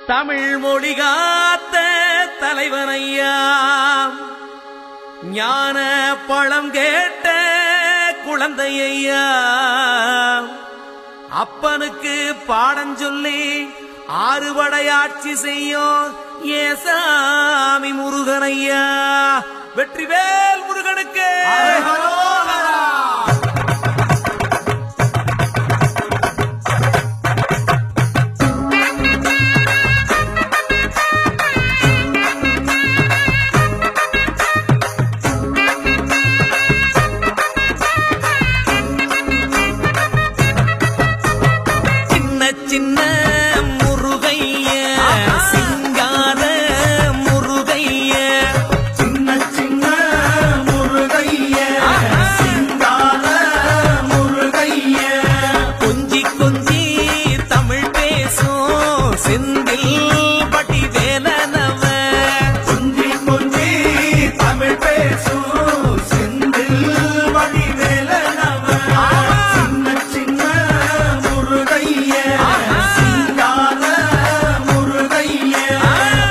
தமிழ் மொழி காத்த தலைவனையா, ஞான பழம் கேட்ட குழந்தையா, அப்பனுக்கு பாடம் சொல்லி ஆறுபடையாட்சி செய்யும் ஏசாமி முருகனையா. வெற்றிவேல் முருகனுக்கு சின்ன முருகைய, சிங்கார முருகைய, சின்ன சின்ன முருகைய, சிங்கார முருகைய, கொஞ்சி கொஞ்சி தமிழ் பேசும் செந்தில் பட்டி வேலனவ, கொஞ்சி கொஞ்சி தமிழ் பேசும் செந்தில் வடிவேலனவ. சின்ன சின்ன முருகைய, சிங்கார முருகைய,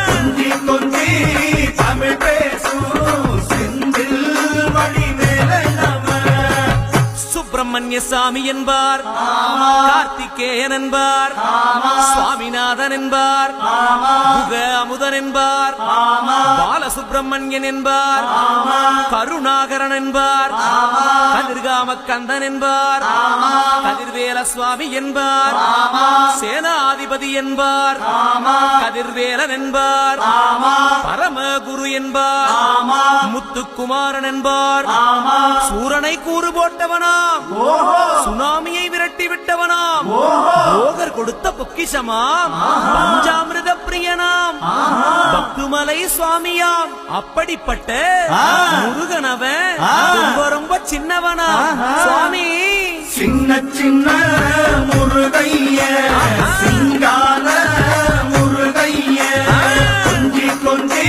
கொஞ்சி கொஞ்சி தமிழ் பேசும் செந்தில் வடிவேலனவ. சுப்பிரமணிய சாமி என்பார், கார்த்திகேயன் என்பார், சுவாமிநாதன் என்பார், குக அமுதன் என்பார், பாலசுப்பிரமணியன் என்பார், கருணாகரன் என்பார், கதிர்காம கந்தன் என்பார், கதிர்வேல சுவாமி என்பார், சேனாதிபதி என்பார், கதிர்வேலன் என்பார், பரமகுரு என்பார், முத்துக்குமாரன் என்பார், சூரனை கூறு போட்டவனாம், சுனாமியை விரட்டி விட்டவனாம், போகர் கொடுத்த பொக்கிஷமாம், பஞ்சாமிர்த பிரியனாம், பக்துமலை சுவாமியாம். அப்படிப்பட்ட முருகனவன் ரொம்ப ரொம்ப சின்னவனா சுவாமி. சின்ன சின்ன முருகைய, சிங்கார முருகைய, கொஞ்சி கொஞ்சி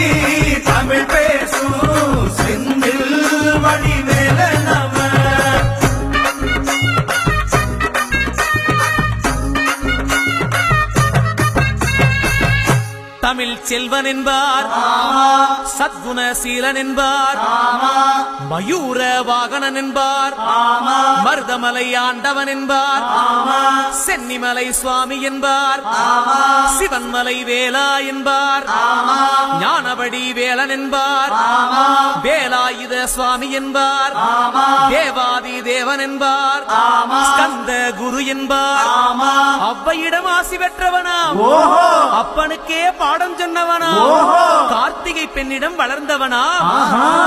தமிழ் பேசும் செந்தில் வடிவேலனவ. தமிழ் செல்வன் என்பார், சத்குணசீலன் என்பார், மயூர வாகனன் என்பார், மருதமலை ஆண்டவன் என்பார், சென்னிமலை சுவாமி என்பார், சிவன்மலை வேலா என்பார், ஞானபடி வேலன் என்பார், வேலாயுத சுவாமி என்பார், தேவாதி தேவன் என்பார், ஸ்கந்த குரு என்பார், அவ்வையிடம் ஆசி பெற்றவனாம், அப்பனுக்கே பாடம் சொன்னவனா, கார்த்திகை பெண்ணிடம் வளர்ந்தவனா,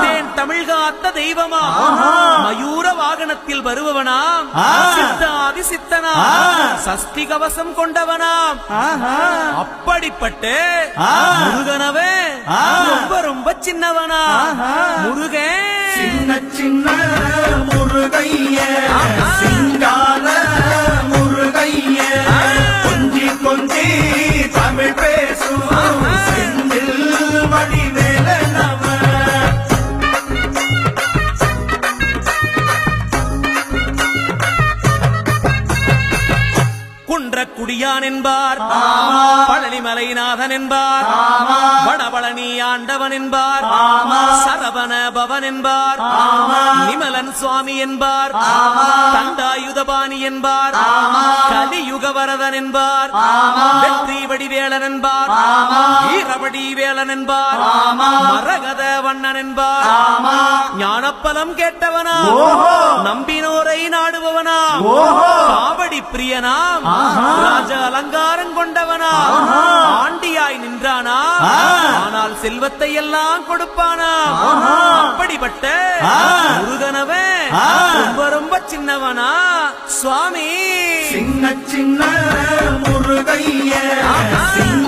தேன் தமிழ் காத்த தெய்வமா, மயூர வாகனத்தில் வருபவனாம், சித்தாதி சித்தனா, சஷ்டி கவசம் கொண்டவனாம். அப்படிப்பட்ட முருகனவே ரொம்ப ரொம்ப சின்னவனா முருகன். சின்ன சின்ன முருகைய, சிங்கார முருகைய, கொஞ்சி கொஞ்சி தமிழ் பேசும் செந்தில் வடிவேலனவ. குன்றக்குடியான் என்பார், பழனிமலைநாதன் என்பார், வடபழனி ஆண்டவன் என்பார், சரவண பவன் என்பார், நிமலன் சுவாமி என்பார், தண்டாயுதபாணி என்பார், கலியுகவரதன் என்பார், வெற்றி வடிவேலன் என்பார், வீரபடி வேலன் என்பார், மரகத வண்ணன் என்பார், ஞானப்பலம் கேட்டவனா, நம்பினோரை நாடுபவனா, காவடி பிரியனாம், ராஜ அலங்காரம் கொண்டவனா, ஆண்டியாய் நின்றானா, ஆனால் செல்வத்தை எல்லாம் கொடுப்பானா. அப்படிப்பட்ட முருகனவன் ரொம்ப ரொம்ப சின்னவனா சுவாமி. சின்ன சின்ன முருகைய, சின்ன